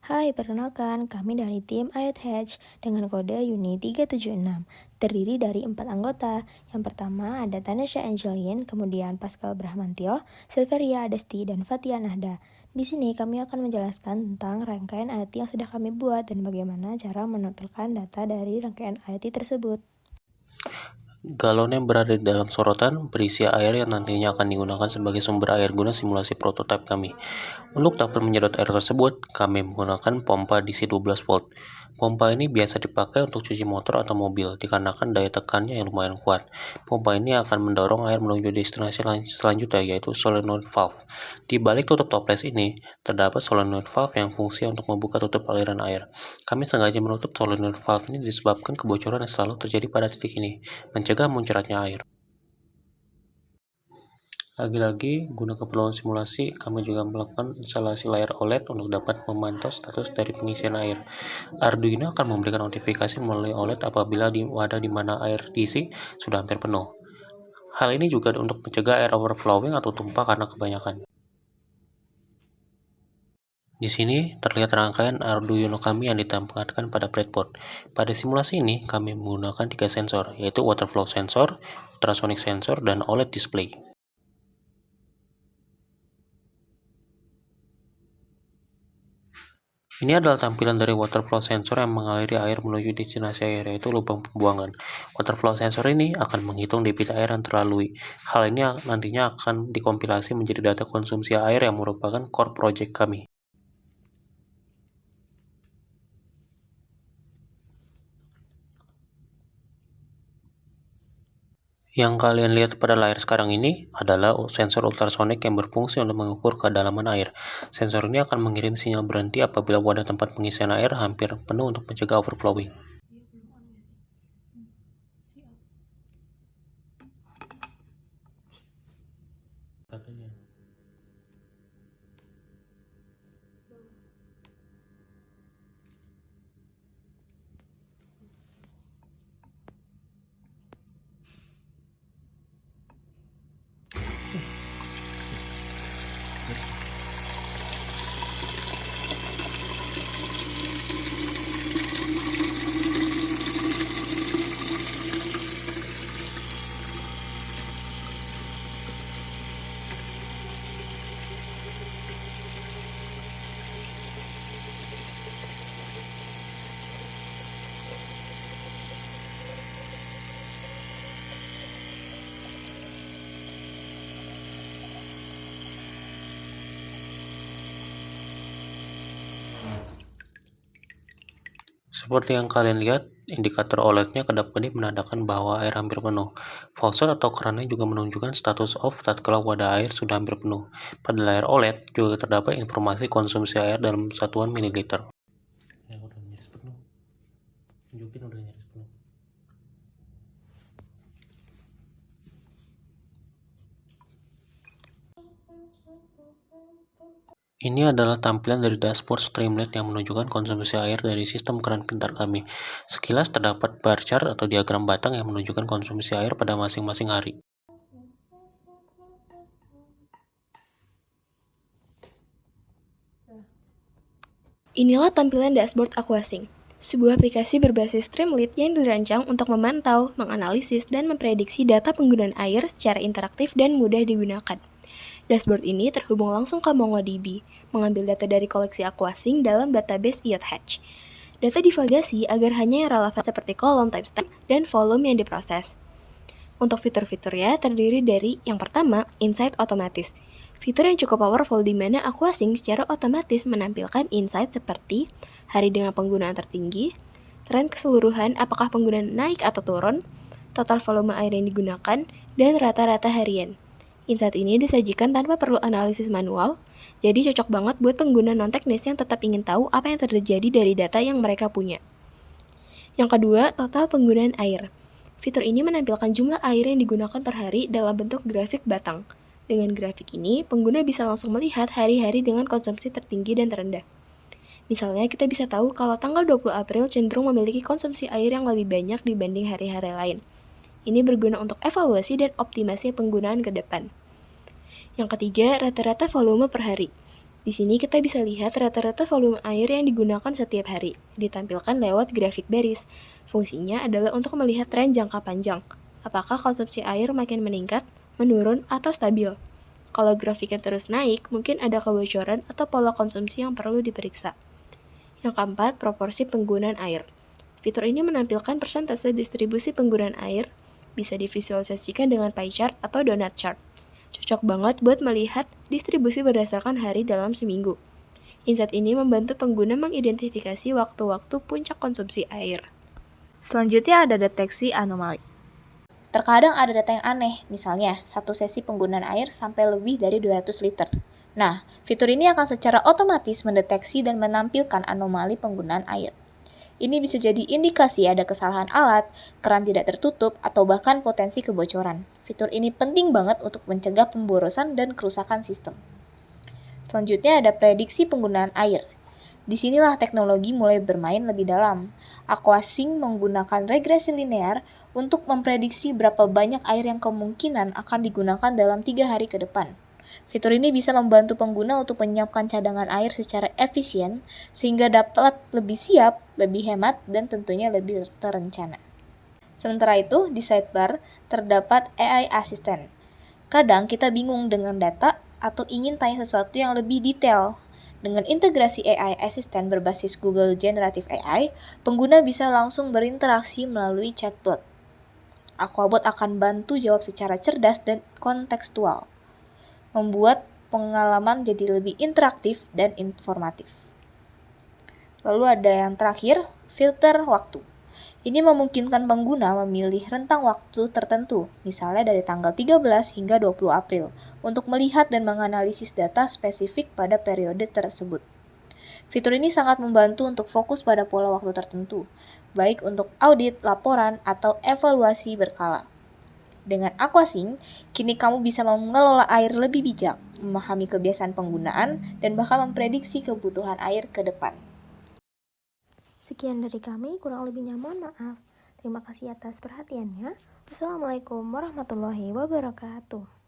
Hai, perkenalkan, kami dari tim IoT dengan kode UNI 376, terdiri dari 4 anggota. Yang pertama ada Tanesha Angelin, kemudian Pascal Brahmantio, Silveria Adesti, dan Fatia Nahda. Di sini kami akan menjelaskan tentang rangkaian IoT yang sudah kami buat dan bagaimana cara menampilkan data dari rangkaian IoT tersebut. Galon yang berada di dalam sorotan berisi air yang nantinya akan digunakan sebagai sumber air guna simulasi prototipe kami. Untuk dapat menyedot air tersebut, kami menggunakan pompa DC 12 volt. Pompa ini biasa dipakai untuk cuci motor atau mobil, dikarenakan daya tekannya yang lumayan kuat. Pompa ini akan mendorong air menuju destinasi selanjutnya, yaitu solenoid valve. Di balik tutup toples ini, terdapat solenoid valve yang fungsi untuk membuka tutup aliran air. Kami sengaja menutup solenoid valve ini disebabkan kebocoran yang selalu terjadi pada titik ini, mencegah muncratnya air. Lagi-lagi, guna keperluan simulasi, kami juga melakukan instalasi layar OLED untuk dapat memantau status dari pengisian air. Arduino akan memberikan notifikasi melalui OLED apabila di wadah di mana air diisi sudah hampir penuh. Hal ini juga untuk mencegah air overflowing atau tumpah karena kebanyakan. Di sini terlihat rangkaian Arduino kami yang ditempatkan pada breadboard. Pada simulasi ini, kami menggunakan 3 sensor, yaitu water flow sensor, ultrasonic sensor, dan OLED display. Ini adalah tampilan dari water flow sensor yang mengaliri air menuju destinasi air, yaitu lubang pembuangan. Water flow sensor ini akan menghitung debit air yang terlalui. Hal ini nantinya akan dikompilasi menjadi data konsumsi air yang merupakan core project kami. Yang kalian lihat pada layar sekarang ini adalah sensor ultrasonic yang berfungsi untuk mengukur kedalaman air. Sensor ini akan mengirim sinyal berhenti apabila wadah tempat pengisian air hampir penuh untuk mencegah overflowing. Seperti yang kalian lihat, indikator OLED-nya kedap-kedip menandakan bahwa air hampir penuh. Faucet atau kerannya juga menunjukkan status off tatkala wadah air sudah hampir penuh. Pada layar OLED juga terdapat informasi konsumsi air dalam satuan mililiter. Ya, udah nyaris penuh. Tunjukin udah nyaris penuh. Ini adalah tampilan dari dashboard Streamlit yang menunjukkan konsumsi air dari sistem keran pintar kami. Sekilas terdapat bar chart atau diagram batang yang menunjukkan konsumsi air pada masing-masing hari. Inilah tampilan dashboard Aquasync, sebuah aplikasi berbasis Streamlit yang dirancang untuk memantau, menganalisis, dan memprediksi data penggunaan air secara interaktif dan mudah digunakan. Dashboard ini terhubung langsung ke MongoDB, mengambil data dari koleksi Aquasync dalam database IoT. Data divalidasi agar hanya yang relevan seperti kolom, timestamp, dan volume yang diproses. Untuk fitur-fiturnya terdiri dari yang pertama, insight otomatis. Fitur yang cukup powerful di mana Aquasync secara otomatis menampilkan insight seperti hari dengan penggunaan tertinggi, tren keseluruhan apakah penggunaan naik atau turun, total volume air yang digunakan, dan rata-rata harian. Insight ini disajikan tanpa perlu analisis manual, jadi cocok banget buat pengguna non-teknis yang tetap ingin tahu apa yang terjadi dari data yang mereka punya. Yang kedua, total penggunaan air. Fitur ini menampilkan jumlah air yang digunakan per hari dalam bentuk grafik batang. Dengan grafik ini, pengguna bisa langsung melihat hari-hari dengan konsumsi tertinggi dan terendah. Misalnya, kita bisa tahu kalau tanggal 20 April cenderung memiliki konsumsi air yang lebih banyak dibanding hari-hari lain. Ini berguna untuk evaluasi dan optimasi penggunaan ke depan. Yang ketiga, rata-rata volume per hari. Di sini kita bisa lihat rata-rata volume air yang digunakan setiap hari, ditampilkan lewat grafik baris. Fungsinya adalah untuk melihat tren jangka panjang. Apakah konsumsi air makin meningkat, menurun, atau stabil? Kalau grafiknya terus naik, mungkin ada kebocoran atau pola konsumsi yang perlu diperiksa. Yang keempat, proporsi penggunaan air. Fitur ini menampilkan persentase distribusi penggunaan air, bisa divisualisasikan dengan pie chart atau donut chart. Cocok banget buat melihat distribusi berdasarkan hari dalam seminggu. Insight ini membantu pengguna mengidentifikasi waktu-waktu puncak konsumsi air. Selanjutnya ada deteksi anomali. Terkadang ada data yang aneh, misalnya satu sesi penggunaan air sampai lebih dari 200 liter. Nah, fitur ini akan secara otomatis mendeteksi dan menampilkan anomali penggunaan air. Ini bisa jadi indikasi ada kesalahan alat, keran tidak tertutup, atau bahkan potensi kebocoran. Fitur ini penting banget untuk mencegah pemborosan dan kerusakan sistem. Selanjutnya ada prediksi penggunaan air. Disinilah teknologi mulai bermain lebih dalam. Aquasync menggunakan regresi linear untuk memprediksi berapa banyak air yang kemungkinan akan digunakan dalam 3 hari ke depan. Fitur ini bisa membantu pengguna untuk menyiapkan cadangan air secara efisien sehingga dapat lebih siap, lebih hemat, dan tentunya lebih terencana. Sementara itu, di sidebar terdapat AI Assistant. Kadang kita bingung dengan data atau ingin tanya sesuatu yang lebih detail. Dengan integrasi AI Assistant berbasis Google Generative AI, pengguna bisa langsung berinteraksi melalui chatbot. Aquabot akan bantu jawab secara cerdas dan kontekstual, membuat pengalaman jadi lebih interaktif dan informatif. Lalu ada yang terakhir, filter waktu. Ini memungkinkan pengguna memilih rentang waktu tertentu, misalnya dari tanggal 13 hingga 20 April, untuk melihat dan menganalisis data spesifik pada periode tersebut. Fitur ini sangat membantu untuk fokus pada pola waktu tertentu, baik untuk audit, laporan, atau evaluasi berkala. Dengan Aquasync, kini kamu bisa mengelola air lebih bijak, memahami kebiasaan penggunaan, dan bahkan memprediksi kebutuhan air ke depan. Sekian dari kami, kurang lebihnya mohon maaf. Terima kasih atas perhatiannya. Wassalamualaikum warahmatullahi wabarakatuh.